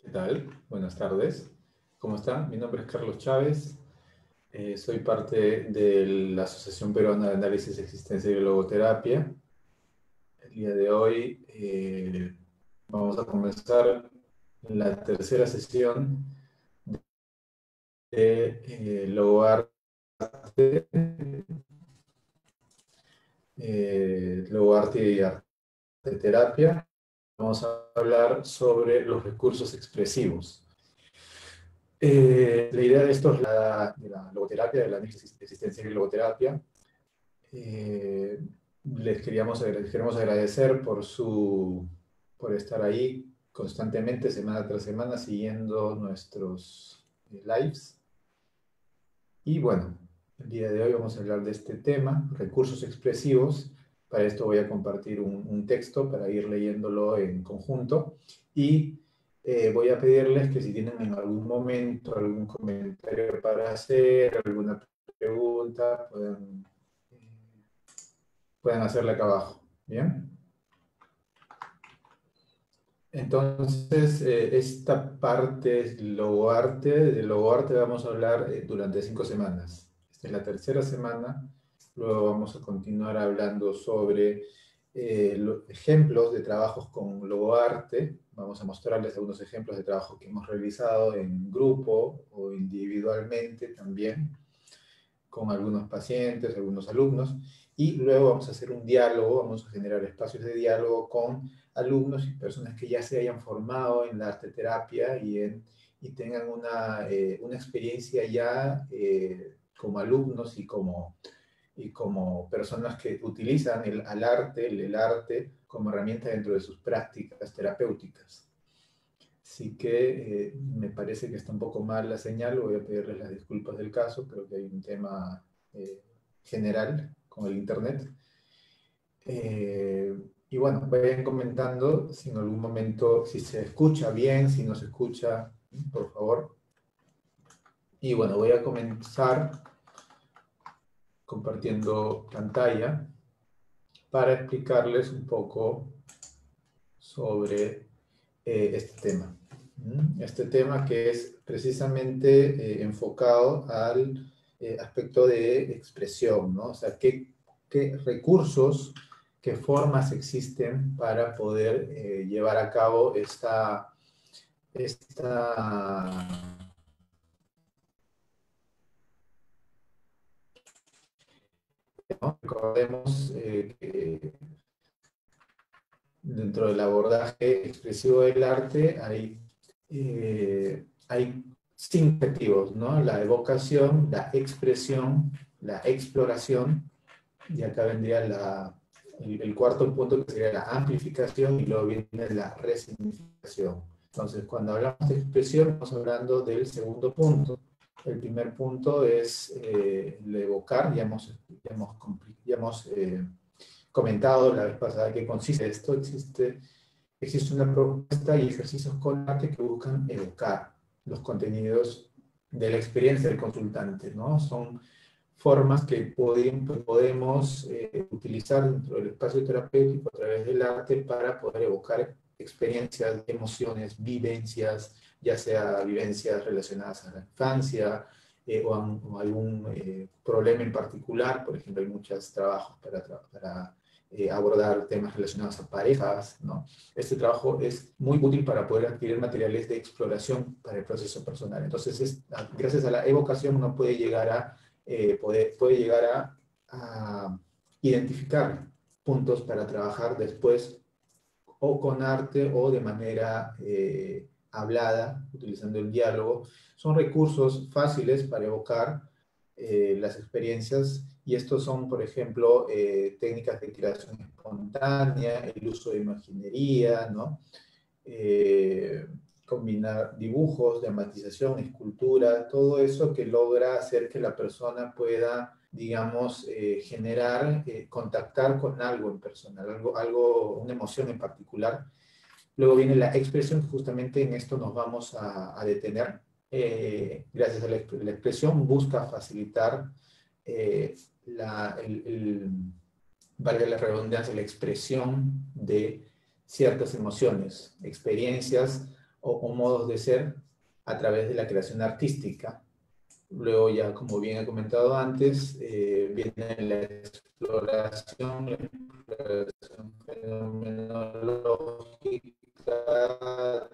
¿Qué tal? Buenas tardes. ¿Cómo están? Mi nombre es Carlos Chávez. Soy parte de la Asociación Peruana de Análisis, Existencia y Logoterapia. El día de hoy vamos a comenzar la tercera sesión de logoarte, logoarte y arte terapia. Vamos a hablar sobre los recursos expresivos. La idea de esto es de la logoterapia, de la análisis existencial y logoterapia. Queremos agradecer por estar ahí constantemente, semana tras semana, siguiendo nuestros lives. Y bueno, el día de hoy vamos a hablar de este tema, recursos expresivos. Para esto voy a compartir un texto para ir leyéndolo en conjunto. Y voy a pedirles que si tienen en algún momento algún comentario para hacer, alguna pregunta, pueden hacerla acá abajo. ¿Bien? Entonces, esta parte de logoarte vamos a hablar durante 5 semanas. Esta es la tercera semana. Luego vamos a continuar hablando sobre los ejemplos de trabajos con logoarte. Vamos a mostrarles algunos ejemplos de trabajos que hemos realizado en grupo o individualmente también, con algunos pacientes, algunos alumnos. Y luego vamos a hacer un diálogo, vamos a generar espacios de diálogo con alumnos y personas que ya se hayan formado en la arte terapia y tengan una experiencia ya como alumnos y como personas que utilizan el arte como herramienta dentro de sus prácticas terapéuticas. Así que me parece que está un poco mal la señal, voy a pedirles las disculpas del caso, creo que hay un tema general con el internet. Y bueno, vayan comentando si en algún momento, si se escucha bien, si no se escucha, por favor. Y bueno, voy a comenzar compartiendo pantalla para explicarles un poco sobre este tema. Este tema que es precisamente enfocado al aspecto de expresión, ¿no? O sea, qué recursos, qué formas existen para poder llevar a cabo ¿no? Recordemos que dentro del abordaje expresivo del arte hay 5 objetivos, ¿no? La evocación, la expresión, la exploración, y acá vendría el cuarto punto, que sería la amplificación, y luego viene la resignificación. Entonces, cuando hablamos de expresión, estamos hablando del segundo punto. El primer punto es el evocar, ya hemos comentado la vez pasada qué consiste esto. Existe una propuesta y ejercicios con arte que buscan evocar los contenidos de la experiencia del consultante, ¿no? Son formas que podemos utilizar dentro del espacio terapéutico a través del arte para poder evocar experiencias, emociones, vivencias, ya sea vivencias relacionadas a la infancia o algún problema en particular. Por ejemplo, hay muchos trabajos para abordar temas relacionados a parejas, ¿no? Este trabajo es muy útil para poder adquirir materiales de exploración para el proceso personal. Entonces, gracias a la evocación uno puede llegar a puede llegar a identificar puntos para trabajar después o con arte o de manera hablada, utilizando el diálogo. Son recursos fáciles para evocar las experiencias, y estos son, por ejemplo, técnicas de creación espontánea, el uso de imaginería, ¿no? Combinar dibujos, dramatización, escultura, todo eso que logra hacer que la persona pueda, digamos, generar, contactar con algo en personal, una emoción en particular. Luego viene la expresión, justamente en esto nos vamos a detener. Gracias a la expresión busca facilitar valga la redundancia, la expresión de ciertas emociones, experiencias o modos de ser a través de la creación artística. Luego ya, como bien he comentado antes, viene la exploración fenomenológica, la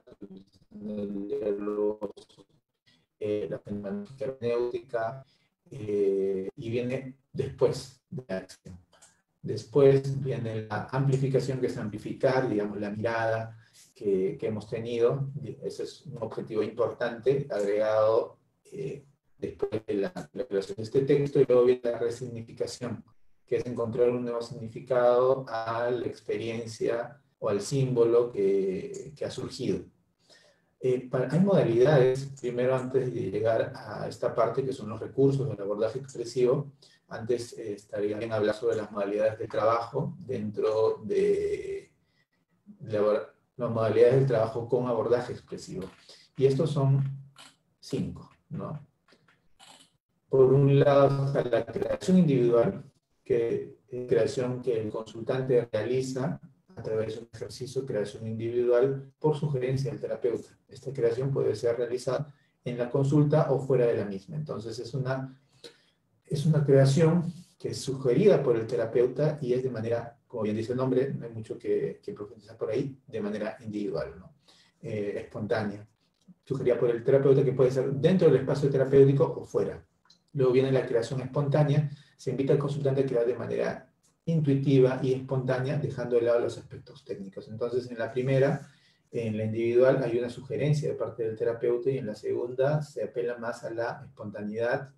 fenomenología hermenéutica, y viene después de la acción. Después viene la amplificación, que es amplificar, digamos, la mirada que hemos tenido. Ese es un objetivo importante, agregado después de la creación de este texto, y luego viene la resignificación, que es encontrar un nuevo significado a la experiencia o al símbolo que ha surgido. Hay modalidades, primero antes de llegar a esta parte que son los recursos del abordaje expresivo, antes estaría bien hablar sobre las modalidades de trabajo dentro de las modalidades del trabajo con abordaje expresivo. Y estos son 5, ¿no? Por un lado está la creación individual, que es creación que el consultante realiza a través de un ejercicio de creación individual por sugerencia del terapeuta. Esta creación puede ser realizada en la consulta o fuera de la misma. Entonces es una creación que es sugerida por el terapeuta y es de manera, como bien dice el nombre, no hay mucho que profundizar por ahí, de manera individual, ¿no? Espontánea. Sugerida por el terapeuta, que puede ser dentro del espacio terapéutico o fuera. Luego viene la creación espontánea. Se invita al consultante a crear de manera intuitiva y espontánea, dejando de lado los aspectos técnicos. Entonces, en la primera, en la individual, hay una sugerencia de parte del terapeuta, y en la segunda se apela más a la espontaneidad,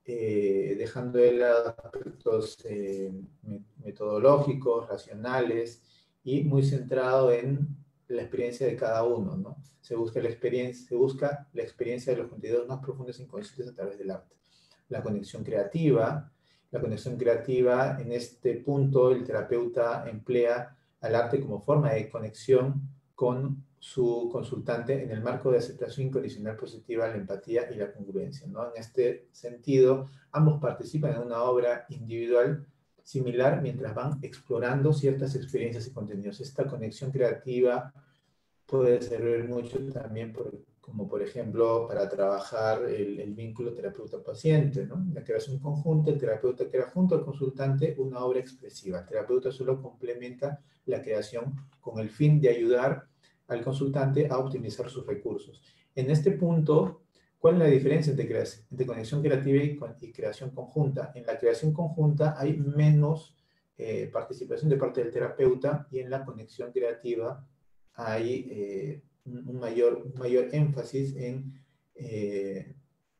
dejando de lado aspectos metodológicos, racionales, y muy centrado en la experiencia de cada uno, ¿no? Se busca la experiencia de los contenidos más profundos e inconscientes a través del arte. La conexión creativa, en este punto el terapeuta emplea al arte como forma de conexión con su consultante en el marco de aceptación incondicional positiva, la empatía y la congruencia, ¿no? En este sentido, ambos participan en una obra individual similar mientras van explorando ciertas experiencias y contenidos. Esta conexión creativa puede servir mucho también como por ejemplo para trabajar el vínculo terapeuta-paciente, ¿no? La creación conjunta, el terapeuta crea junto al consultante una obra expresiva. El terapeuta solo complementa la creación con el fin de ayudar al consultante a optimizar sus recursos. En este punto, ¿cuál es la diferencia entre conexión creativa y creación conjunta? En la creación conjunta hay menos participación de parte del terapeuta, y en la conexión creativa hay un mayor énfasis en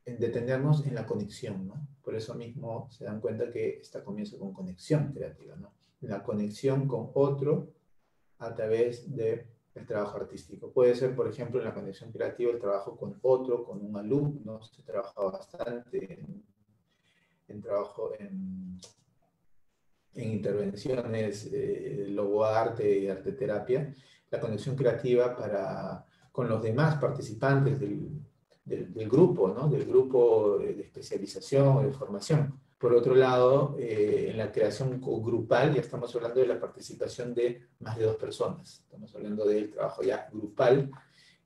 detenernos en la conexión, ¿no? Por eso mismo se dan cuenta que esta comienza con conexión creativa, ¿no? La conexión con otro a través del trabajo artístico. Puede ser, por ejemplo, en la conexión creativa el trabajo con otro, con un alumno. Se trabaja bastante en trabajo en intervenciones, logoarte y arteterapia, la conexión creativa con los demás participantes del grupo, ¿no? Del grupo de especialización o de formación. Por otro lado, en la creación grupal ya estamos hablando de la participación de más de 2 personas. Estamos hablando del trabajo ya grupal,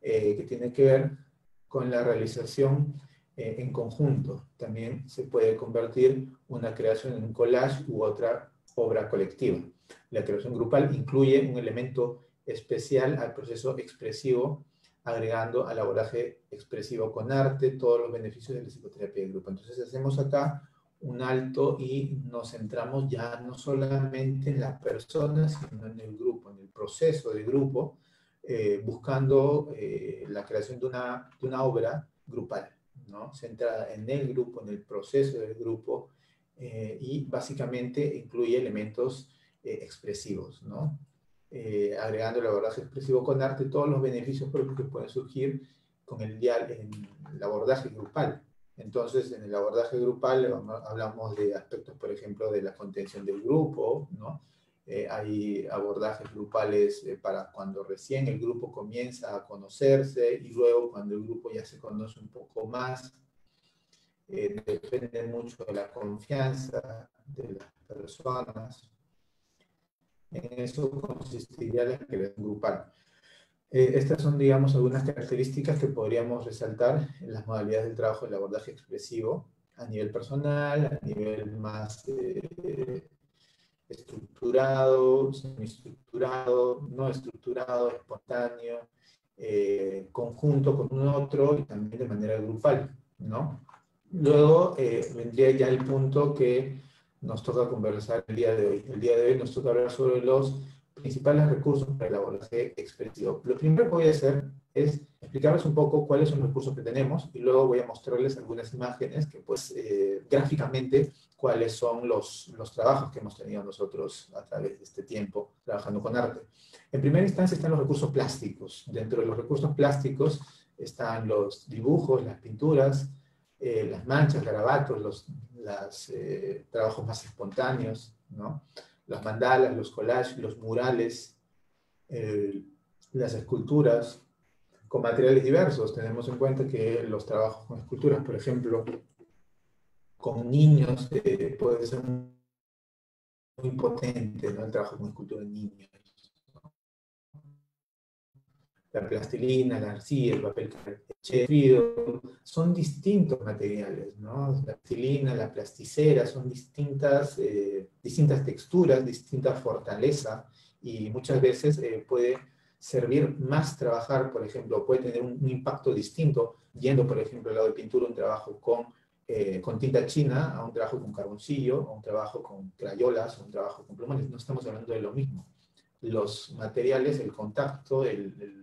que tiene que ver con la realización en conjunto. También se puede convertir una creación en un collage u otra obra colectiva. La creación grupal incluye un elemento especial al proceso expresivo, agregando al abordaje expresivo con arte todos los beneficios de la psicoterapia de grupo. Entonces hacemos acá un alto y nos centramos ya no solamente en las personas, sino en el grupo, en el proceso de grupo, buscando la creación de una obra grupal, ¿no? Centrada en el grupo, en el proceso del grupo, y básicamente incluye elementos expresivos, ¿no? Agregando el abordaje expresivo con arte, todos los beneficios propios que pueden surgir con el abordaje grupal. Entonces, en el abordaje grupal hablamos de aspectos, por ejemplo, de la contención del grupo, ¿no? Hay abordajes grupales para cuando recién el grupo comienza a conocerse, y luego cuando el grupo ya se conoce un poco más. Depende mucho de la confianza de las personas. En eso consistiría la creación grupal. Estas son, digamos, algunas características que podríamos resaltar en las modalidades del trabajo del abordaje expresivo a nivel personal, a nivel más estructurado, semiestructurado, no estructurado, espontáneo, conjunto con un otro y también de manera grupal, ¿no? Luego vendría ya el punto que nos toca conversar el día de hoy. El día de hoy nos toca hablar sobre los principales recursos para el abordaje expresivo. Lo primero que voy a hacer es explicarles un poco cuáles son los recursos que tenemos y luego voy a mostrarles algunas imágenes que pues gráficamente cuáles son los trabajos que hemos tenido nosotros a través de este tiempo trabajando con arte. En primera instancia están los recursos plásticos. Dentro de los recursos plásticos están los dibujos, las pinturas, las manchas, garabatos, los trabajos más espontáneos, ¿no? Las mandalas, los collages, los murales, las esculturas, con materiales diversos. Tenemos en cuenta que los trabajos con esculturas, por ejemplo, con niños, puede ser muy potente, ¿no? El trabajo con escultura en niños. La plastilina, la arcilla, el papel frío, son distintos materiales, ¿no? La plastilina, la plasticera, son distintas, distintas texturas, distinta fortaleza, y muchas veces puede servir más trabajar, por ejemplo, puede tener un impacto distinto, yendo, por ejemplo, al lado de pintura, un trabajo con tinta china, a un trabajo con carboncillo, a un trabajo con crayolas, a un trabajo con plumones. No estamos hablando de lo mismo. Los materiales, el contacto, el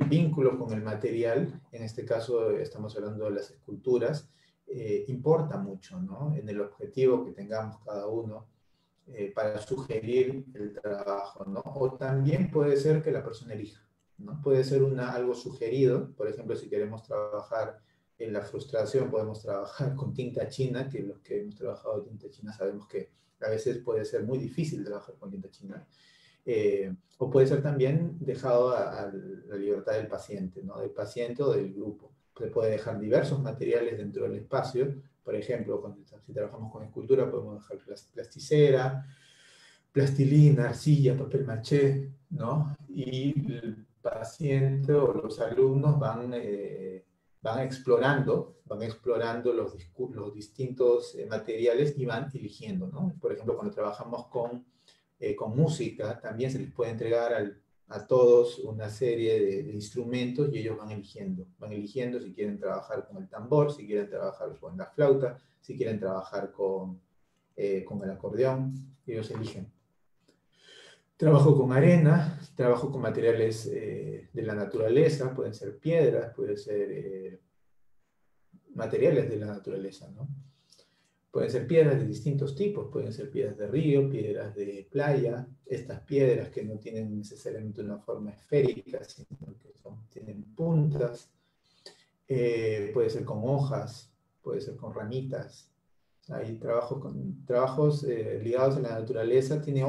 vínculo con el material, en este caso estamos hablando de las esculturas, importa mucho, ¿no? En el objetivo que tengamos cada uno para sugerir el trabajo, ¿no? O también puede ser que la persona elija, ¿no? Puede ser algo sugerido, por ejemplo, si queremos trabajar en la frustración, podemos trabajar con tinta china, que los que hemos trabajado con tinta china sabemos que a veces puede ser muy difícil trabajar con tinta china. O puede ser también dejado a la libertad del paciente, ¿no? Del paciente o del grupo. Se puede dejar diversos materiales dentro del espacio. Por ejemplo, si trabajamos con escultura, podemos dejar plasticera, plastilina, arcilla, papel maché, ¿no? Y el paciente o los alumnos van explorando los distintos materiales y van eligiendo, ¿no? Por ejemplo, cuando trabajamos con música, también se les puede entregar a todos una serie de instrumentos y ellos van eligiendo si quieren trabajar con el tambor, si quieren trabajar con la flauta, si quieren trabajar con el acordeón, ellos eligen. Trabajo con arena, trabajo con materiales de la naturaleza, pueden ser piedras, pueden ser materiales de la naturaleza, ¿no? Pueden ser piedras de distintos tipos, pueden ser piedras de río, piedras de playa, estas piedras que no tienen necesariamente una forma esférica, sino que tienen puntas, puede ser con hojas, puede ser con ramitas. Hay trabajos ligados a la naturaleza, tiene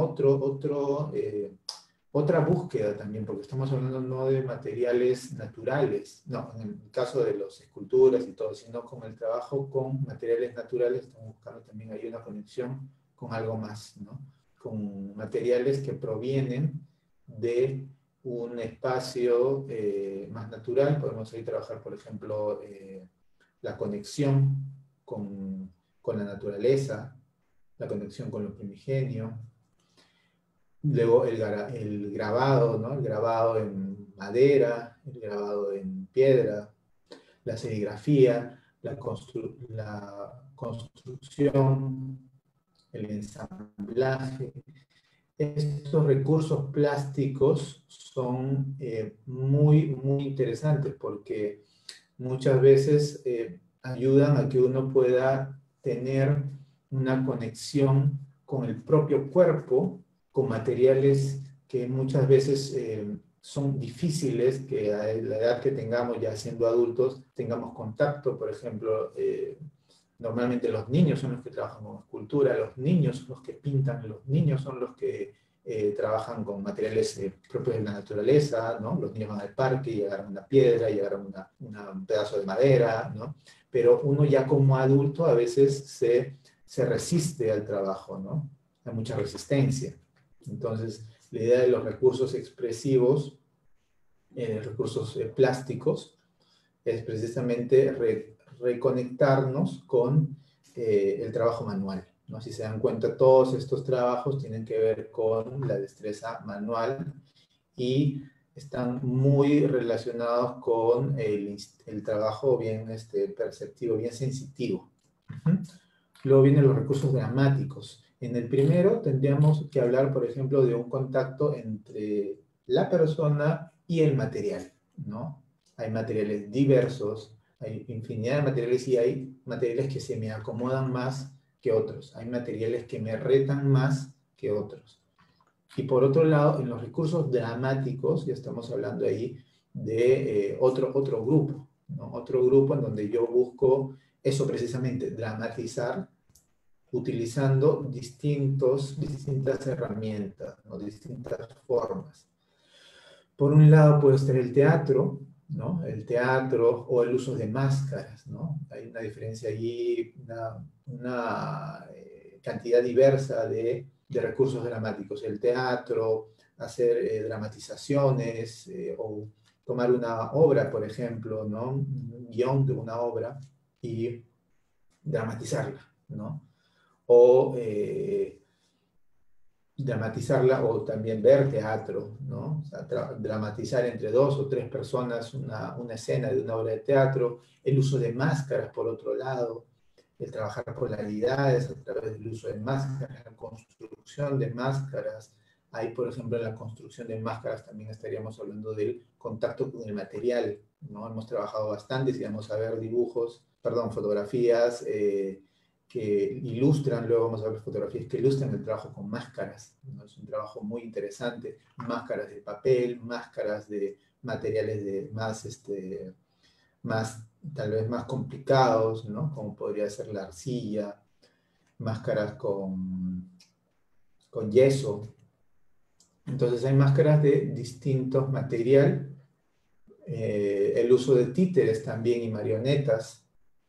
otra búsqueda también, porque estamos hablando no de materiales naturales, no, en el caso de las esculturas y todo, sino con el trabajo con materiales naturales, estamos buscando también ahí una conexión con algo más, ¿no? Con materiales que provienen de un espacio más natural. Podemos ahí trabajar, por ejemplo, la conexión con la naturaleza, la conexión con lo primigenio. Luego el grabado, ¿no? El grabado en madera, el grabado en piedra, la serigrafía, la construcción, el ensamblaje. Estos recursos plásticos son muy interesantes porque muchas veces ayudan a que uno pueda tener una conexión con el propio cuerpo, con materiales que muchas veces son difíciles, que a la edad que tengamos ya siendo adultos, tengamos contacto. Por ejemplo, normalmente los niños son los que trabajan con escultura, los niños son los que pintan, los niños son los que trabajan con materiales propios de la naturaleza, ¿no? Los niños van al parque y agarran una piedra y agarran un pedazo de madera, ¿no? Pero uno ya como adulto a veces se resiste al trabajo, ¿no? Hay mucha resistencia. Entonces, la idea de los recursos expresivos recursos plásticos, es precisamente reconectarnos con el trabajo manual, ¿no? Si se dan cuenta, todos estos trabajos tienen que ver con la destreza manual y están muy relacionados con el trabajo bien perceptivo, bien sensitivo. Uh-huh. Luego vienen los recursos dramáticos. En el primero tendríamos que hablar, por ejemplo, de un contacto entre la persona y el material, ¿no? Hay materiales diversos, hay infinidad de materiales y hay materiales que se me acomodan más que otros. Hay materiales que me retan más que otros. Y por otro lado, en los recursos dramáticos, ya estamos hablando ahí de otro grupo, ¿no? Otro grupo en donde yo busco eso precisamente, dramatizar, utilizando distintas herramientas, ¿no? Distintas formas. Por un lado puede estar el teatro, ¿no? El teatro o el uso de máscaras, ¿no? Hay una diferencia allí, una cantidad diversa de recursos dramáticos. El teatro, hacer dramatizaciones o tomar una obra, por ejemplo, ¿no? Un guión de una obra y dramatizarla, ¿no? O dramatizarla o también ver teatro, ¿no? O sea, dramatizar entre 2 o 3 personas una escena de una obra de teatro, el uso de máscaras por otro lado, el trabajar polaridades a través del uso de máscaras, la construcción de máscaras. Ahí, por ejemplo, en la construcción de máscaras también estaríamos hablando del contacto con el material, ¿no? Hemos trabajado bastante, si vamos a ver fotografías, que ilustran, luego vamos a ver fotografías que ilustran el trabajo con máscaras, ¿no? Es un trabajo muy interesante, máscaras de papel, máscaras de materiales tal vez más complicados, ¿no? Como podría ser la arcilla, máscaras con yeso. Entonces hay máscaras de distintos material, el uso de títeres también y marionetas,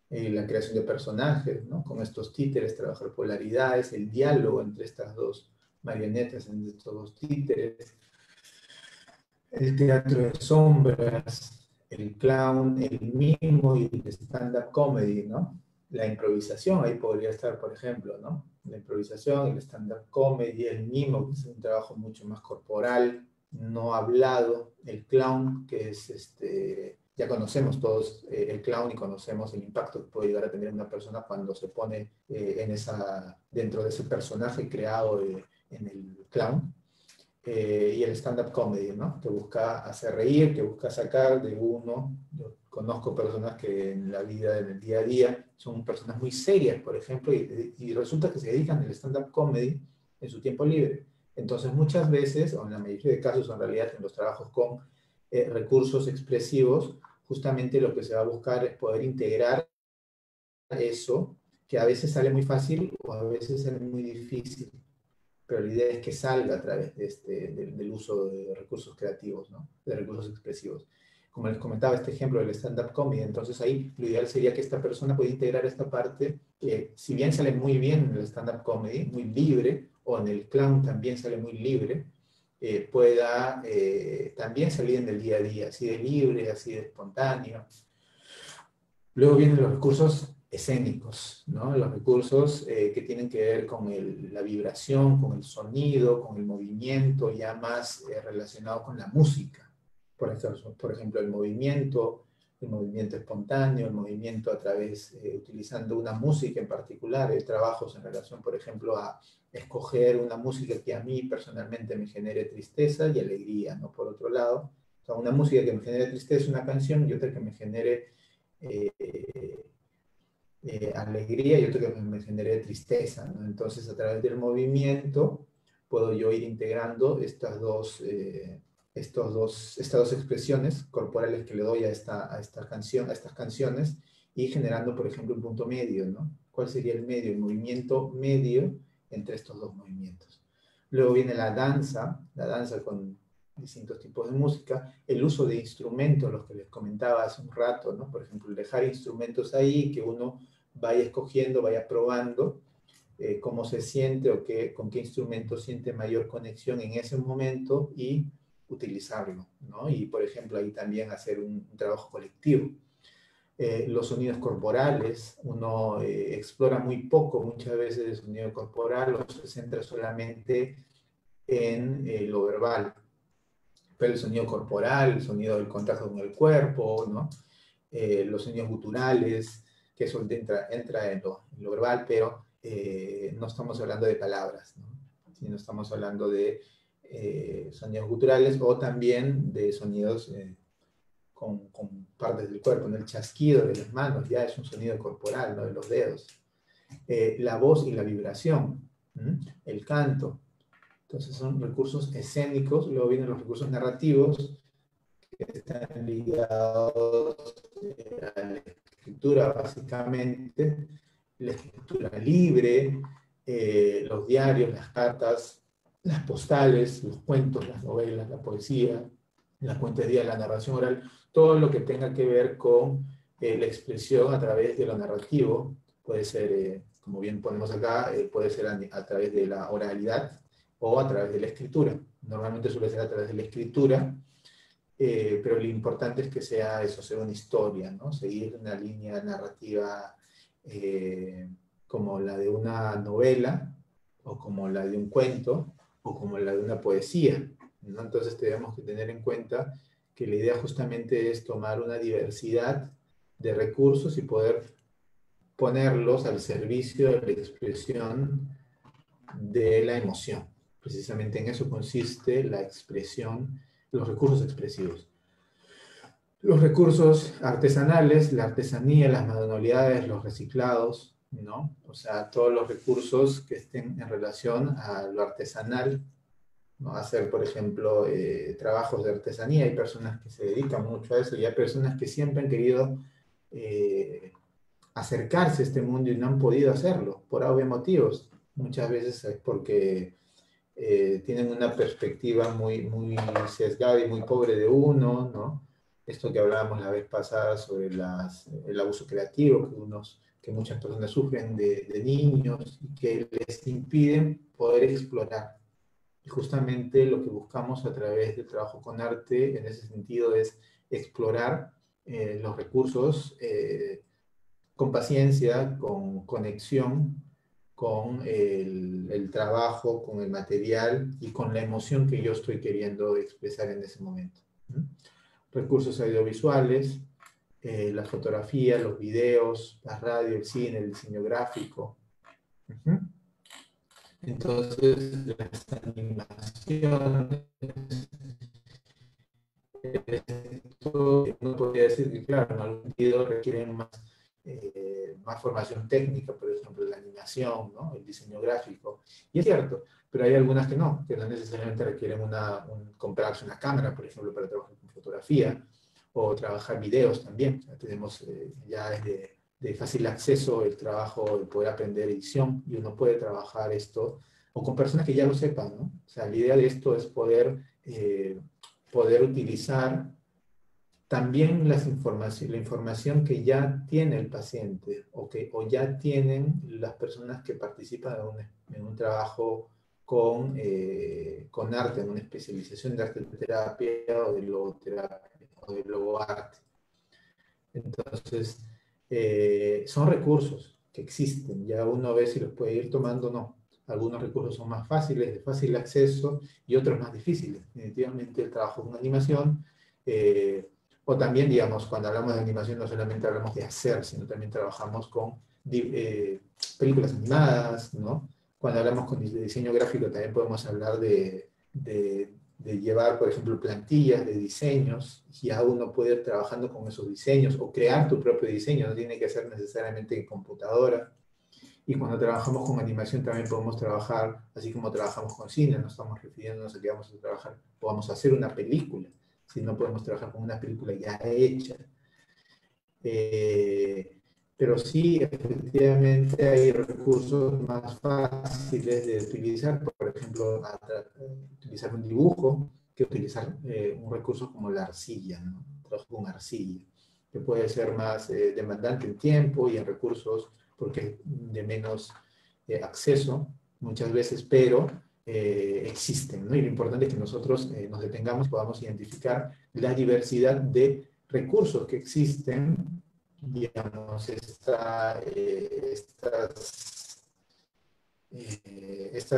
la creación de personajes, ¿no? Con estos títeres, trabajar polaridades, el diálogo entre estas dos marionetas, entre estos dos títeres, el teatro de sombras, el clown, el mimo y el stand-up comedy, ¿no? La improvisación, ahí podría estar, por ejemplo, ¿no? La improvisación, el stand-up comedy, el mimo, que es un trabajo mucho más corporal, no hablado, el clown, que es ya conocemos todos el clown y conocemos el impacto que puede llegar a tener una persona cuando se pone dentro de ese personaje creado en el clown. Y el stand-up comedy, ¿no? Que busca hacer reír, que busca sacar de uno. Yo conozco personas que en la vida, en el día a día, son personas muy serias, por ejemplo, y resulta que se dedican al stand-up comedy en su tiempo libre. Entonces, muchas veces, o en la mayoría de casos, en realidad, en los trabajos con recursos expresivos, justamente lo que se va a buscar es poder integrar eso, que a veces sale muy fácil o a veces sale muy difícil, pero la idea es que salga a través del uso de recursos creativos, ¿no? De recursos expresivos. Como les comentaba, este ejemplo del stand-up comedy, entonces ahí lo ideal sería que esta persona pueda integrar esta parte, si bien sale muy bien en el stand-up comedy, muy libre, o en el clown también sale muy libre, pueda también salir en el día a día, así de libre, así de espontáneo. Luego vienen los recursos escénicos, ¿no? Los recursos que tienen que ver con la vibración, con el sonido, con el movimiento, ya más relacionado con la música. Por ejemplo, el movimiento espontáneo, el movimiento a través, utilizando una música en particular, trabajos en relación, por ejemplo, a escoger una música que a mí personalmente me genere tristeza y alegría, ¿no? Por otro lado, o sea, una música que me genere tristeza, una canción, y otra que me genere alegría y otro que me genere tristeza, ¿no? Entonces, a través del movimiento puedo yo ir integrando estas dos expresiones corporales que le doy a esta canción, a estas canciones, y generando, por ejemplo, un punto medio, ¿no? ¿Cuál sería el medio? El movimiento medio entre estos dos movimientos. Luego viene la danza con distintos tipos de música, el uso de instrumentos, los que les comentaba hace un rato, ¿no? Por ejemplo, dejar instrumentos ahí, que uno vaya escogiendo, vaya probando cómo se siente o con qué instrumento siente mayor conexión en ese momento, y utilizarlo, ¿no? Y, por ejemplo, ahí también hacer un trabajo colectivo. Los sonidos corporales, uno explora muy poco muchas veces el sonido corporal o se centra solamente en lo verbal, pero el sonido corporal, el sonido del contacto con el cuerpo, ¿no? Los sonidos guturales, que eso entra en lo verbal, pero no estamos hablando de palabras, ¿no? Sino estamos hablando de sonidos guturales o también de sonidos con partes del cuerpo, ¿no? El chasquido de las manos ya es un sonido corporal, ¿no? De los dedos. La voz y la vibración, el canto. Entonces son recursos escénicos, luego vienen los recursos narrativos, que están ligados a la escritura básicamente, la escritura libre, los diarios, las cartas, las postales, los cuentos, las novelas, la poesía, la cuentería, la narración oral, todo lo que tenga que ver con la expresión a través de lo narrativo, puede ser, como bien ponemos acá, puede ser a través de la oralidad o a través de la escritura. Normalmente suele ser a través de la escritura, pero lo importante es que sea eso, sea una historia, ¿no? Seguir una línea narrativa como la de una novela, o como la de un cuento, o como la de una poesía, ¿no? Entonces tenemos que tener en cuenta que la idea justamente es tomar una diversidad de recursos y poder ponerlos al servicio de la expresión de la emoción. Precisamente en eso consiste la expresión, los recursos expresivos. Los recursos artesanales, la artesanía, las manualidades, los reciclados, ¿no? O sea, todos los recursos que estén en relación a lo artesanal, ¿no? Hacer, por ejemplo, trabajos de artesanía. Hay personas que se dedican mucho a eso y hay personas que siempre han querido acercarse a este mundo y no han podido hacerlo, por obvios motivos. Muchas veces es porque tienen una perspectiva muy sesgada y muy pobre de uno, ¿no? Esto que hablábamos la vez pasada sobre el abuso creativo que muchas personas sufren de niños y que les impiden poder explorar. Y justamente lo que buscamos a través del trabajo con arte en ese sentido es explorar los recursos con paciencia, con conexión, con el trabajo, con el material y con la emoción que yo estoy queriendo expresar en ese momento. Recursos audiovisuales, la fotografía, los videos, la radio, el cine, el diseño gráfico. Entonces, las animaciones, uno podría decir que, claro, en algún sentido requieren más formación técnica, por ejemplo, la animación, ¿no? El diseño gráfico. Y es cierto, pero hay algunas que no necesariamente requieren comprarse una cámara, por ejemplo, para trabajar con fotografía, o trabajar videos también. Ya tenemos ya de fácil acceso el trabajo, el poder aprender edición, y uno puede trabajar esto, o con personas que ya lo sepan, ¿no? O sea, la idea de esto es poder utilizar también la información que ya tiene el paciente o ya tienen las personas que participan en un trabajo con arte, en una especialización de arte terapia o de logoterapia o de logoarte. Entonces, son recursos que existen, ya uno ve si los puede ir tomando o no. Algunos recursos son más fáciles, de fácil acceso, y otros más difíciles. Definitivamente el trabajo con animación, o también, digamos, cuando hablamos de animación no solamente hablamos de hacer, sino también trabajamos con películas animadas, ¿no? Cuando hablamos con diseño gráfico también podemos hablar de llevar, por ejemplo, plantillas de diseños, y ya uno puede ir trabajando con esos diseños o crear tu propio diseño, no tiene que ser necesariamente en computadora. Y cuando trabajamos con animación también podemos trabajar, así como trabajamos con cine, no estamos refiriéndonos a que vamos a trabajar o vamos a hacer una película, sino podemos trabajar con una película ya hecha. Pero sí, efectivamente hay recursos más fáciles de utilizar, por ejemplo, utilizar un dibujo, que utilizar un recurso como la arcilla, ¿no? Trabajo con arcilla, que puede ser más demandante en tiempo y en recursos, porque es de menos acceso muchas veces, pero existen, ¿no? Y lo importante es que nosotros nos detengamos y podamos identificar la diversidad de recursos que existen, digamos, estas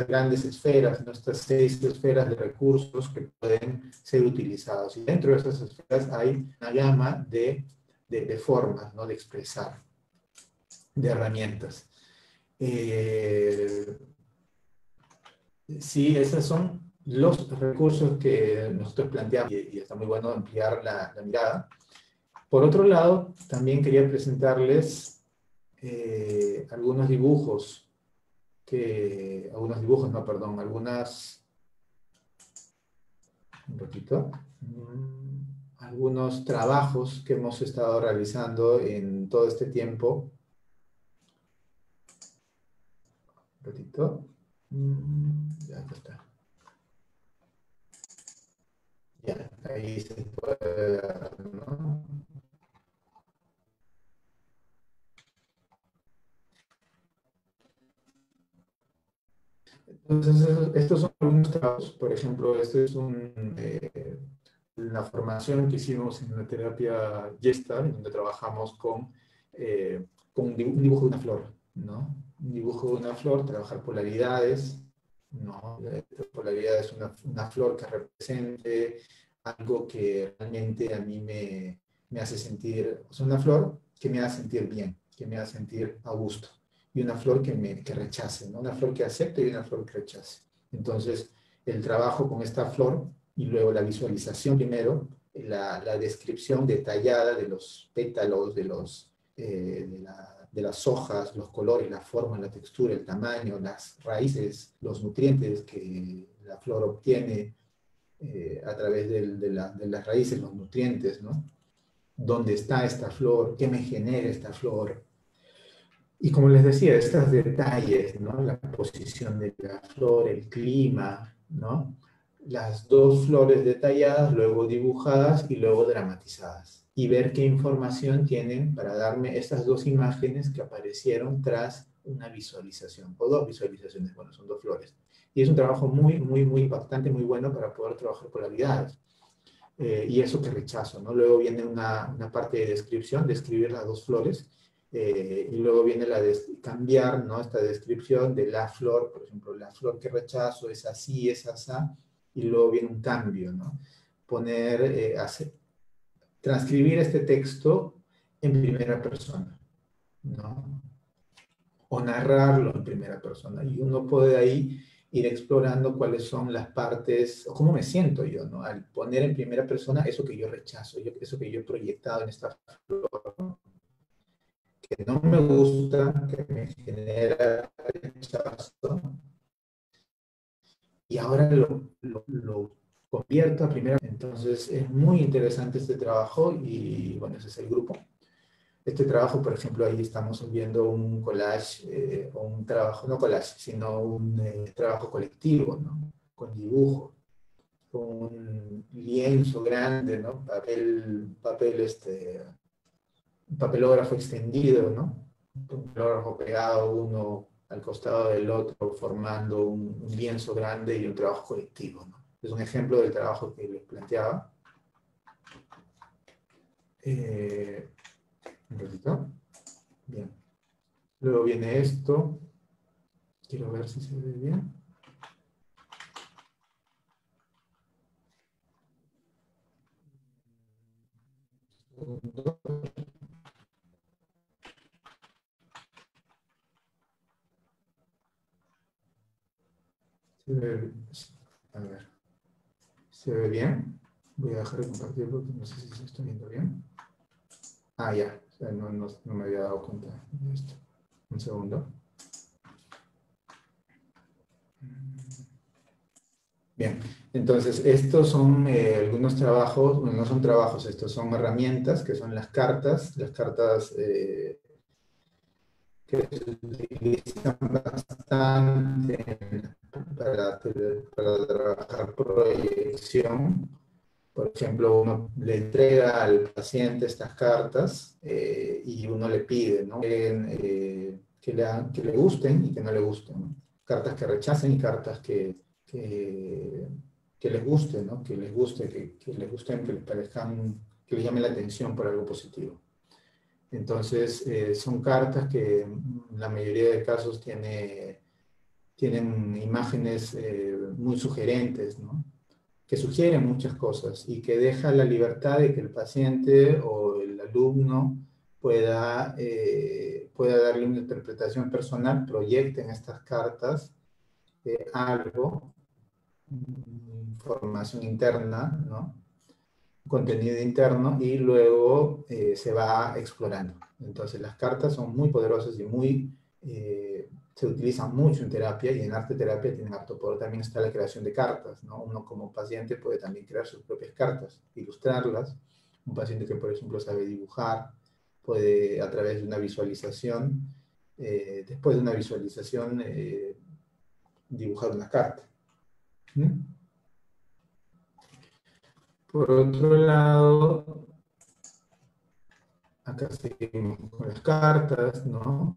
grandes esferas, ¿no? Estas 6 esferas de recursos que pueden ser utilizados. Y dentro de esas esferas hay una gama de formas, ¿no? De expresar, de herramientas. Sí, esos son los recursos que nosotros planteamos y está muy bueno ampliar la mirada. Por otro lado, también quería presentarles algunos dibujos algunos trabajos que hemos estado realizando en todo este tiempo. Un ratito. Ya está. Ya, ahí se puede ver, ¿no? Entonces, estos son algunos trabajos. Por ejemplo, esto es la formación que hicimos en la terapia Gestalt, donde trabajamos con un dibujo de una flor, ¿no? Un dibujo de una flor, trabajar polaridades, ¿no? La polaridad es una flor que represente algo que realmente a mí me hace sentir, o sea, una flor que me hace sentir bien, que me hace sentir a gusto, y una flor que rechace, ¿no? Una flor que acepte y una flor que rechace. Entonces, el trabajo con esta flor y luego la visualización primero, la descripción detallada de los pétalos, de las hojas, los colores, la forma, la textura, el tamaño, las raíces, los nutrientes que la flor obtiene a través de las raíces, los nutrientes, ¿no? ¿Dónde está esta flor? ¿Qué me genera esta flor? Y como les decía, estos detalles, ¿no? La posición de la flor, el clima, ¿no? Las 2 flores detalladas, luego dibujadas y luego dramatizadas. Y ver qué información tienen para darme estas 2 imágenes que aparecieron tras una visualización, o 2 visualizaciones, bueno, son 2 flores. Y es un trabajo muy, muy, muy impactante, muy bueno para poder trabajar polaridades. Y eso que rechazo, ¿no? Luego viene una parte de descripción, describir las 2 flores, y luego viene la de cambiar, ¿no? Esta descripción de la flor, por ejemplo, la flor que rechazo es así, es asá, y luego viene un cambio, ¿no? Transcribir este texto en primera persona, ¿no? O narrarlo en primera persona. Y uno puede ahí ir explorando cuáles son las partes, o cómo me siento yo, ¿no? Al poner en primera persona eso que yo rechazo, eso que yo he proyectado en esta flor, que no me gusta, que me genera rechazo, y ahora lo convierto a primera. Entonces es muy interesante este trabajo y bueno, ese es el grupo. Este trabajo, por ejemplo, ahí estamos viendo un collage, o un trabajo, no collage, sino un trabajo colectivo, ¿no? Con dibujo, con un lienzo grande, ¿no? Un papelógrafo extendido, ¿no? Un papelógrafo pegado uno al costado del otro, formando un lienzo grande y un trabajo colectivo, ¿no? Es un ejemplo del trabajo que les planteaba. Un ratito. Bien. Luego viene esto. Quiero ver si se ve bien. A ver, ¿se ve bien? Voy a dejar de compartir porque no sé si se está viendo bien. Ah, ya, o sea, no me había dado cuenta de esto. Un segundo. Bien, entonces estos son algunos trabajos, bueno, no son trabajos, estos son herramientas que son las cartas que se utilizan bastante para trabajar proyección. Por ejemplo, uno le entrega al paciente estas cartas y uno le pide, ¿no? que le gusten y que no le gusten, ¿no? Cartas que rechacen y cartas que que, que les guste, ¿no? Que les guste, que les gusten, que les parezcan, que les llame la atención por algo positivo. Entonces, son cartas que en la mayoría de casos tienen imágenes muy sugerentes, ¿no? Que sugieren muchas cosas y que deja la libertad de que el paciente o el alumno pueda darle una interpretación personal, proyecte en estas cartas algo, información interna, ¿no? Contenido interno, y luego se va explorando. Entonces las cartas son muy poderosas y se utilizan mucho en terapia, y en arte terapia tienen harto poder. También está la creación de cartas, ¿no? Uno como paciente puede también crear sus propias cartas, ilustrarlas. Un paciente que, por ejemplo, sabe dibujar, puede, a través de una visualización, después de una visualización, dibujar una carta. ¿Mm? Por otro lado, acá seguimos con las cartas, ¿no?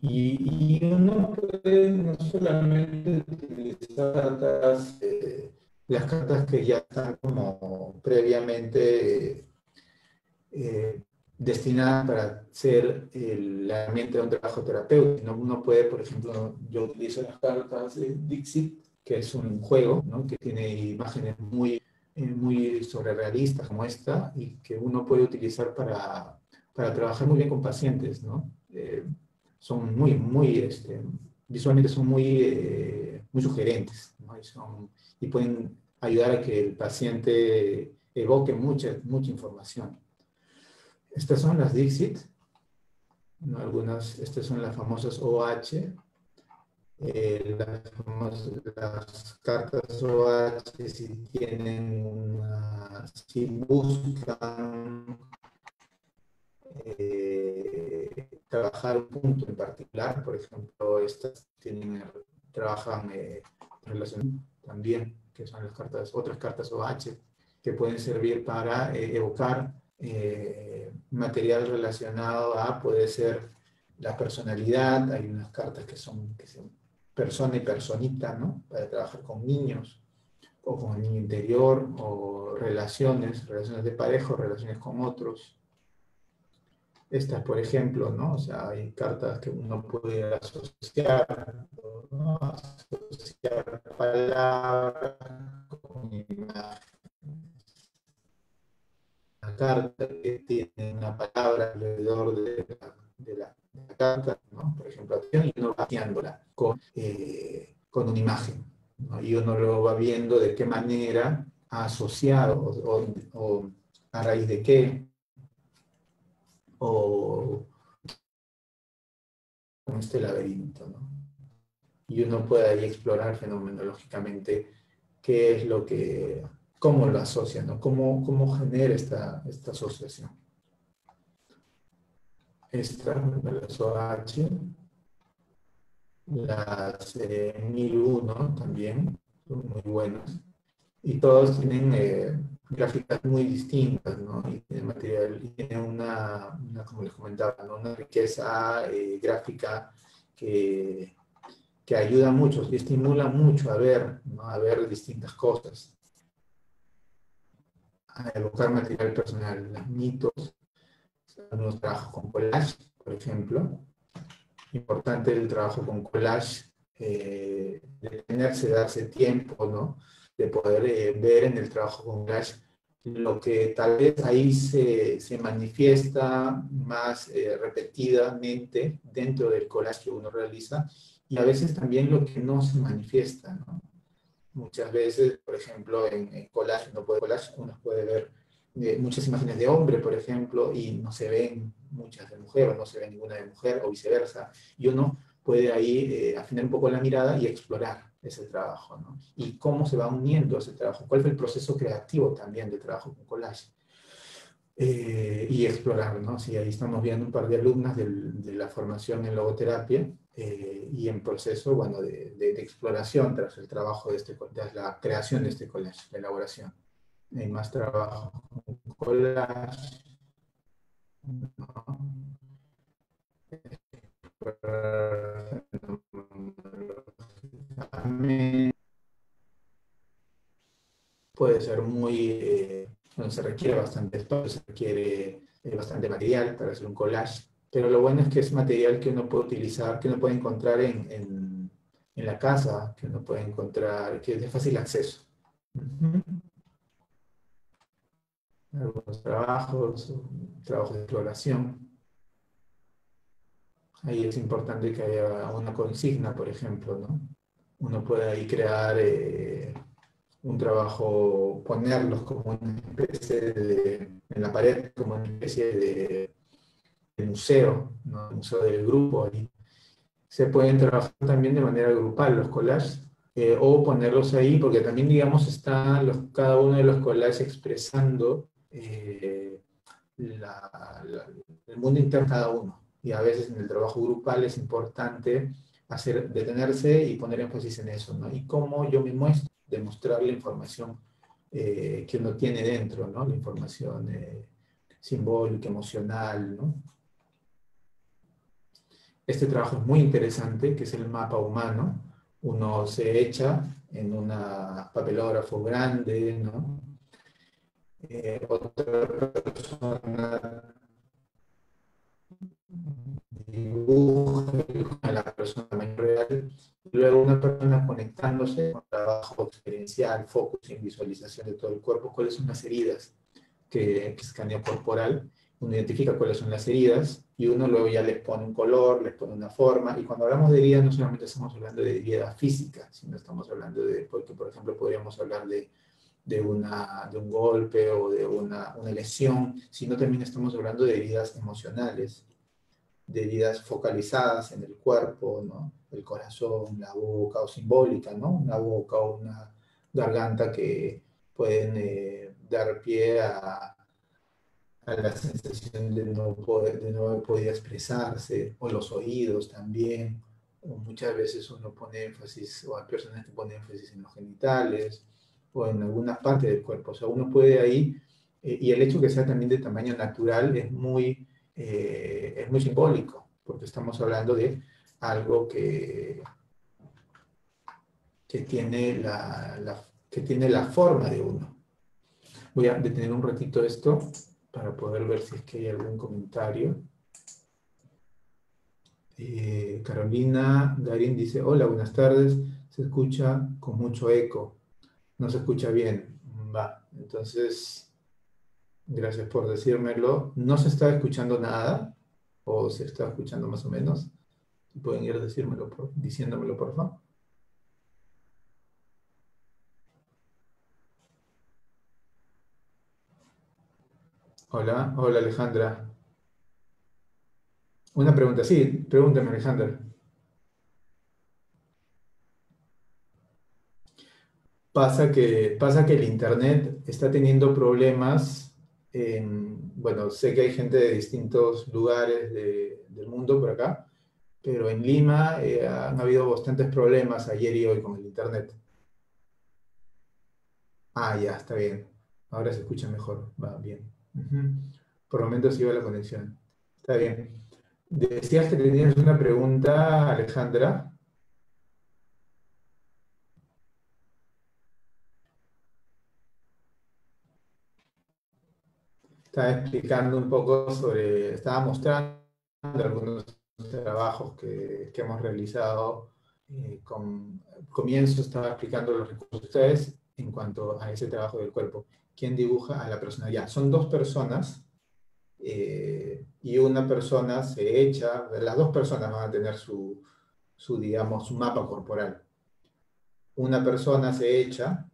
Y uno puede no solamente utilizar las cartas que ya están como previamente destinadas para ser la herramienta de un trabajo terapéutico, sino uno puede, por ejemplo, yo utilizo las cartas de Dixit, que es un juego, ¿no? Que tiene imágenes muy surrealistas como esta, y que uno puede utilizar para trabajar muy bien con pacientes, ¿no? Son visualmente son muy sugerentes, ¿no? Y pueden ayudar a que el paciente evoque mucha información. Estas son las Dixit, ¿no? Estas son las famosas OH. Las cartas OH, si buscan trabajar un punto en particular, por ejemplo, estas trabajan relación también, que son otras cartas OH, que pueden servir para evocar material relacionado puede ser la personalidad. Hay unas cartas que son persona y personita, ¿no? Para trabajar con niños, o con el niño interior, o relaciones de pareja, o relaciones con otros. Estas, por ejemplo, ¿no? O sea, hay cartas que uno puede asociar, ¿no? Asociar palabras con imágenes. Una carta que tiene una palabra alrededor de la carta, ¿no? Por ejemplo, acción, y uno va haciéndola con una imagen, ¿no? Y uno luego va viendo de qué manera ha asociado, o a raíz de qué, o con este laberinto, ¿no? Y uno puede ahí explorar fenomenológicamente qué es cómo lo asocia, ¿no? Cómo genera esta asociación. Las OH, las 1001 también, son muy buenas. Y todos tienen gráficas muy distintas, ¿no? Y tienen material, y tienen como les comentaba, ¿no? Una riqueza gráfica que ayuda mucho y estimula mucho a ver, ¿no? A ver distintas cosas, a evocar material personal, mitos, algunos trabajos con collage, por ejemplo. Importante el trabajo con collage, detenerse, darse tiempo, ¿no? De poder ver en el trabajo con collage lo que tal vez ahí se manifiesta más repetidamente dentro del collage que uno realiza, y a veces también lo que no se manifiesta, ¿no? Muchas veces, por ejemplo, en collage, uno puede ver muchas imágenes de hombre, por ejemplo, y no se ven muchas de mujer, o no se ve ninguna de mujer, o viceversa. Y uno puede ahí afinar un poco la mirada y explorar ese trabajo, ¿no? Y cómo se va uniendo ese trabajo, cuál fue el proceso creativo también de trabajo con collage. Y explorar, ¿no? Sí, ahí estamos viendo un par de alumnas de la formación en logoterapia, y en proceso, bueno, de exploración tras el trabajo tras la creación de este collage, la elaboración. Hay más trabajo con collage, ¿no? puede ser muy, bueno, se requiere bastante espacio, se requiere bastante material para hacer un collage, pero lo bueno es que es material que uno puede utilizar, que uno puede encontrar en la casa, que uno puede encontrar, que es de fácil acceso. Ujú. Algunos trabajos, trabajos de exploración. Ahí es importante que haya una consigna, por ejemplo, ¿no? Uno puede ahí crear un trabajo, ponerlos como una especie en la pared, como una especie de museo, ¿no? El museo del grupo. Ahí. Se pueden trabajar también de manera grupal los collages, o ponerlos ahí, porque también, digamos, está cada uno de los collages expresando el mundo interno de cada uno. Y a veces en el trabajo grupal es importante detenerse y poner énfasis en eso, ¿no? Y cómo yo me muestro, demostrar la información que uno tiene dentro, ¿no? La información simbólica, emocional, ¿no? Este trabajo es muy interesante, que es el mapa humano. Uno se echa en un papelógrafo grande, ¿no? Otra persona dibuja a la persona tamaño real, y luego una persona conectándose con trabajo experiencial, focus y visualización de todo el cuerpo, cuáles son las heridas que escanea corporal, uno identifica cuáles son las heridas y uno luego ya les pone un color, les pone una forma, y cuando hablamos de heridas no solamente estamos hablando de herida física, sino estamos hablando de, porque por ejemplo podríamos hablar de un golpe o de una lesión, sino también estamos hablando de heridas emocionales, de heridas focalizadas en el cuerpo, ¿no? El corazón, la boca o simbólica, ¿no? Una boca o una garganta que pueden dar pie a la sensación de no haber podido expresarse, o los oídos también, o muchas veces uno pone énfasis, o hay personas que ponen énfasis en los genitales, o en alguna parte del cuerpo, o sea, uno puede ahí, y el hecho que sea también de tamaño natural es muy simbólico, porque estamos hablando de algo que tiene la forma de uno. Voy a detener un ratito esto para poder ver si es que hay algún comentario. Carolina Garín dice, hola, buenas tardes. Se escucha con mucho eco. No se escucha bien. Va, entonces, gracias por decírmelo. ¿No se está escuchando nada? ¿O se está escuchando más o menos? Si pueden ir diciéndomelo, por favor. Hola, hola Alejandra. Una pregunta, sí, pregúntame Alejandra. Pasa que el Internet está teniendo problemas. Bueno, sé que hay gente de distintos lugares del mundo por acá, pero en Lima han habido bastantes problemas ayer y hoy con el Internet. Ah, ya, está bien. Ahora se escucha mejor. Va bien. Ujú. Por momentos iba la conexión. Está bien. Decías que tenías una pregunta, Alejandra. Estaba explicando un poco estaba mostrando algunos trabajos que hemos realizado. Comienzo estaba explicando los recursos de ustedes en cuanto a ese trabajo del cuerpo. ¿Quién dibuja a la personalidad? Son dos personas y una persona se echa, las dos personas van a tener digamos, su mapa corporal. Una persona se echa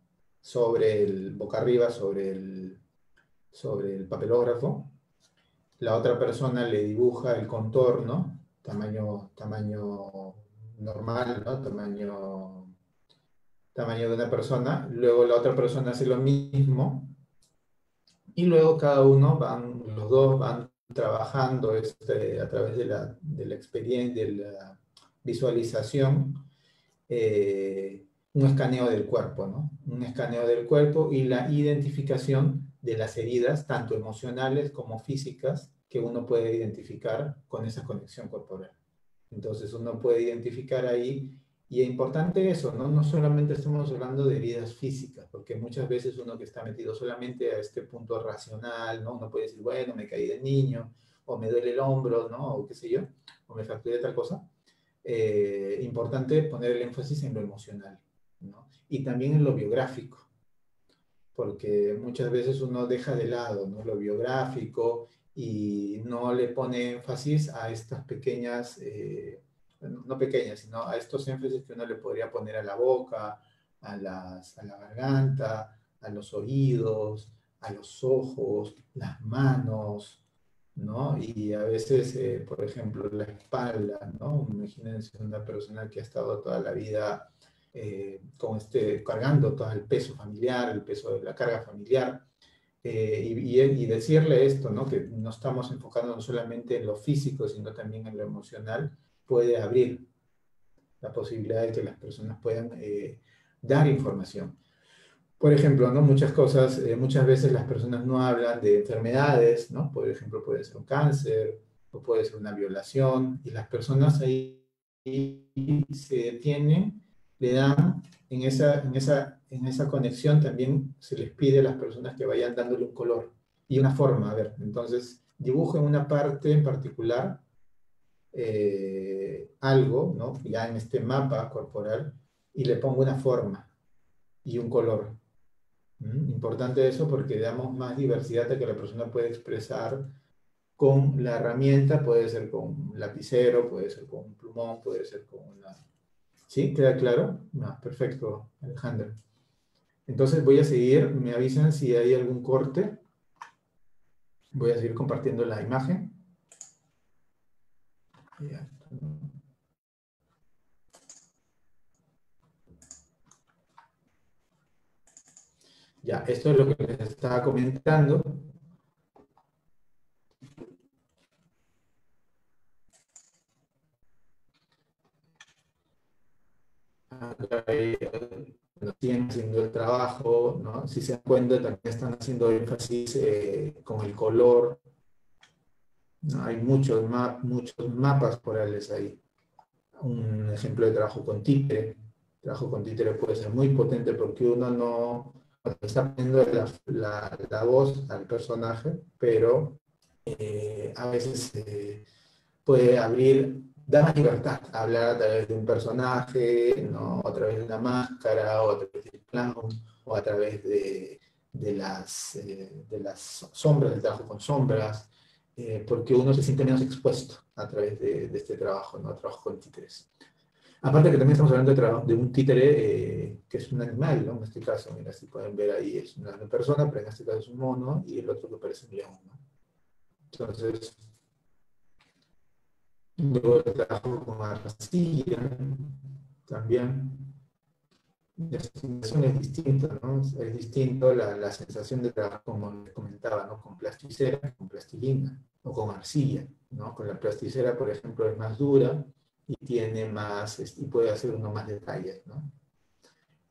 boca arriba sobre el papelógrafo. La otra persona le dibuja el contorno, tamaño normal, ¿no? Tamaño de una persona. Luego la otra persona hace lo mismo y luego los dos van trabajando a través de la experiencia, de la visualización, un escaneo del cuerpo, ¿no? Un escaneo del cuerpo y la identificación de las heridas, tanto emocionales como físicas, que uno puede identificar con esa conexión corporal. Entonces uno puede identificar ahí, y es importante eso, ¿no? No solamente estamos hablando de heridas físicas, porque muchas veces uno que está metido solamente a este punto racional, ¿no? Uno puede decir, bueno, me caí de niño, o me duele el hombro, ¿no? O qué sé yo, o me fracturé tal cosa. Importante poner el énfasis en lo emocional, ¿no? Y también en lo biográfico, porque muchas veces uno deja de lado, ¿no? Lo biográfico y no le pone énfasis a estas pequeñas, no pequeñas, sino a estos énfasis que uno le podría poner a la boca, a la garganta, a los oídos, a los ojos, las manos, ¿no? Y a veces, por ejemplo, la espalda, ¿no? Imagínense una persona que ha estado toda la vida cargando todo el peso familiar, el peso de la carga familiar, y decirle esto, ¿no? Que no estamos enfocándonos solamente en lo físico, sino también en lo emocional, puede abrir la posibilidad de que las personas puedan dar información. Por ejemplo, ¿no? Muchas cosas, muchas veces las personas no hablan de enfermedades, ¿no? Por ejemplo, puede ser un cáncer o puede ser una violación, y las personas ahí se detienen, le dan en esa conexión también se les pide a las personas que vayan dándole un color y una forma. A ver, entonces dibujo en una parte en particular algo, ¿no? Ya en este mapa corporal, y le pongo una forma y un color. Importante eso porque damos más diversidad a que la persona puede expresar con la herramienta, puede ser con un lapicero, puede ser con un plumón, puede ser con una... ¿Sí? ¿Queda claro? No, perfecto, Alejandro. Entonces voy a seguir, me avisan si hay algún corte. Voy a seguir compartiendo la imagen. Ya. Ya, esto es lo que les estaba comentando. Acá siguen haciendo el trabajo, ¿no? Si se dan cuenta, también están haciendo énfasis con el color, ¿no? Hay muchos mapas corales ahí. Un ejemplo de trabajo con títere. Trabajo con títere puede ser muy potente porque uno no está poniendo la voz al personaje, pero a veces puede abrir, da más libertad, hablar a través de un personaje, ¿no? A través de una máscara, o a través del clown, o a través de las sombras, del trabajo con sombras, porque uno se siente menos expuesto a través de este trabajo, ¿no? Trabajo con títeres. Aparte que también estamos hablando de un títere que es un animal, ¿no? En este caso, mira, si pueden ver ahí, es una persona, pero en este caso es un mono, y el otro que parece un león, ¿no? Entonces, luego trabajo con arcilla también. La sensación es distinta, ¿no? Es distinto la sensación de trabajar, como les comentaba, ¿no? Con plasticera, con plastilina o con arcilla, ¿no? Con la plasticera, por ejemplo, es más dura y tiene más, y puede hacer uno más detalles, ¿no?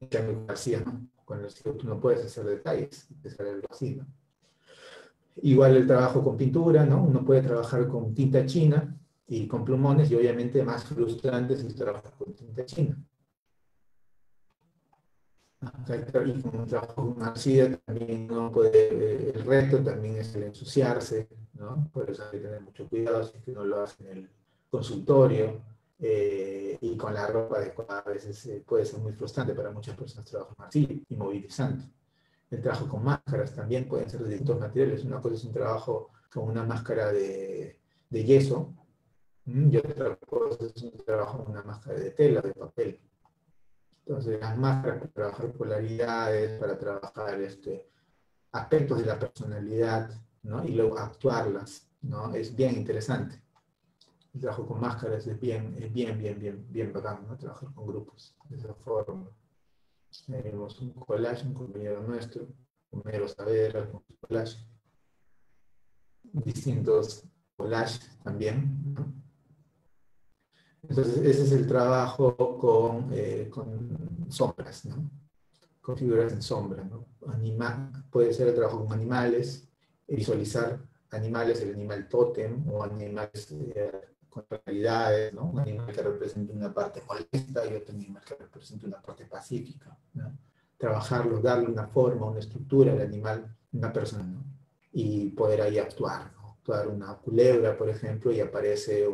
En cambio, con arcilla, ¿no? Con la arcilla tú no puedes hacer detalles, es algo así, ¿no? Igual el trabajo con pintura, ¿no? Uno puede trabajar con tinta china y con plumones, y obviamente más frustrante es el trabajo con tinta china. Y como trabajo con arcilla también no puede, el reto también es el ensuciarse, ¿no? Por eso hay que tener mucho cuidado si es que uno lo hace en el consultorio, y con la ropa adecuada. A veces puede ser muy frustrante para muchas personas trabajar con arcilla, inmovilizante. El trabajo con máscaras también pueden ser de distintos materiales. Una cosa es un trabajo con una máscara de yeso, y otra cosa es un trabajo con una máscara de tela, de papel. Entonces, las máscaras para trabajar polaridades, para trabajar aspectos de la personalidad, ¿no? Y luego actuarlas, ¿no? Es bien interesante. El trabajo con máscaras es bien bacán, ¿no? Trabajar con grupos de esa forma. Tenemos un collage, un compañero nuestro, Homero Saavedra, con su collage, distintos collages también, ¿no? Entonces, ese es el trabajo con sombras, ¿no? Con figuras en sombra, ¿no? Puede ser el trabajo con animales, visualizar animales, el animal tótem o animales contrariedades, ¿no? Un animal que representa una parte molesta y otro animal que representa una parte pacífica, ¿no? Trabajarlo, darle una forma, una estructura al animal, una persona, ¿no? Y poder ahí actuar, ¿no? Actuar una culebra, por ejemplo, y aparece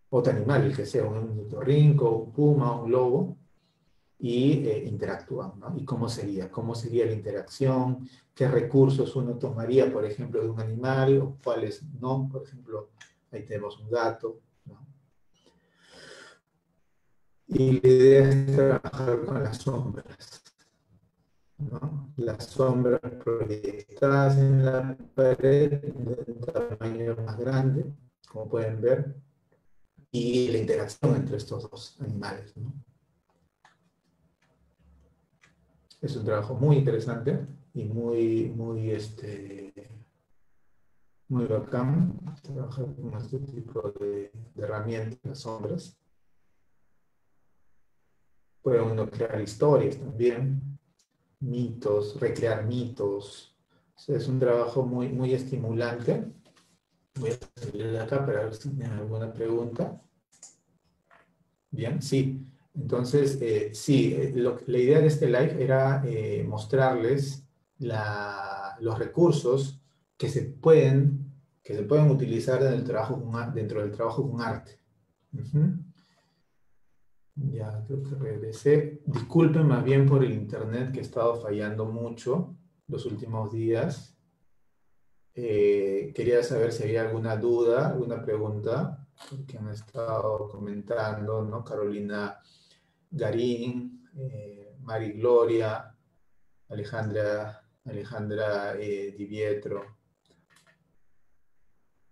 otro animal, el que sea, un ornitorrinco, un puma, un lobo, y interactúan, ¿no? ¿Y cómo sería? ¿Cómo sería la interacción? ¿Qué recursos uno tomaría, por ejemplo, de un animal o cuáles no? Por ejemplo, ahí tenemos un gato, ¿no? Y la idea es trabajar con las sombras, ¿no? Las sombras proyectadas en la pared de un tamaño más grande, como pueden ver, y la interacción entre estos dos animales, ¿no? Es un trabajo muy interesante y muy bacán trabajar con este tipo de herramientas, las sombras. Puede uno crear historias también, mitos, recrear mitos. O sea, es un trabajo muy estimulante. Voy a salir de acá para ver si tienen alguna pregunta. Bien, sí. Entonces, sí, la idea de este live era mostrarles los recursos que se pueden utilizar en el trabajo dentro del trabajo con arte. Ujú. Ya, creo que regresé. Disculpen más bien por el internet que ha estado fallando mucho los últimos días. Quería saber si había alguna duda, alguna pregunta, porque han estado comentando, ¿no? Carolina Garín, Mari Gloria, Alejandra Di Pietro.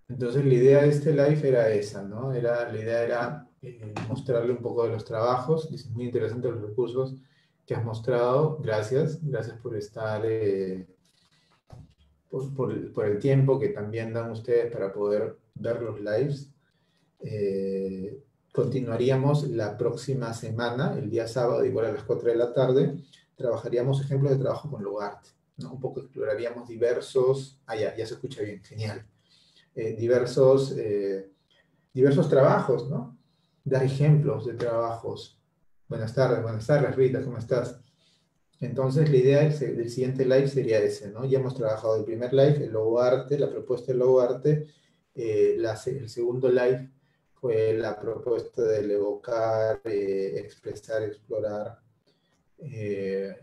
Entonces la idea de este live era esa, ¿no? La idea era mostrarle un poco de los trabajos. Es muy interesante los recursos que has mostrado. Gracias por estar, por el tiempo que también dan ustedes para poder ver los lives. Continuaríamos la próxima semana, el día sábado, igual a las 4 de la tarde, trabajaríamos ejemplos de trabajo con Logart, ¿no? Un poco exploraríamos ya se escucha bien, genial. Eh, diversos, eh, diversos trabajos, ¿no? Dar ejemplos de trabajos. Buenas tardes, Rita, ¿cómo estás? Entonces, la idea del siguiente live sería ese, ¿no? Ya hemos trabajado el primer live, el logo arte, la propuesta del logo arte. El segundo live fue la propuesta del evocar, expresar, explorar,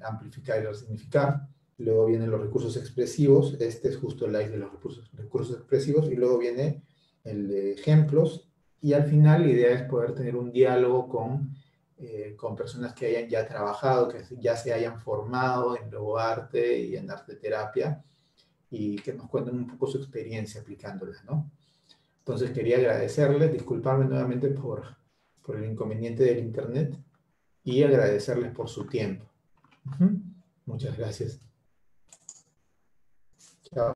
amplificar y resignificar. Luego vienen los recursos expresivos. Este es justo el live de los recursos expresivos. Y luego viene el de ejemplos. Y al final la idea es poder tener un diálogo con personas que hayan ya trabajado, que ya se hayan formado en logoarte y en arte terapia y que nos cuenten un poco su experiencia aplicándola, ¿no? Entonces quería agradecerles, disculparme nuevamente por el inconveniente del internet y agradecerles por su tiempo. Muchas gracias. Chao.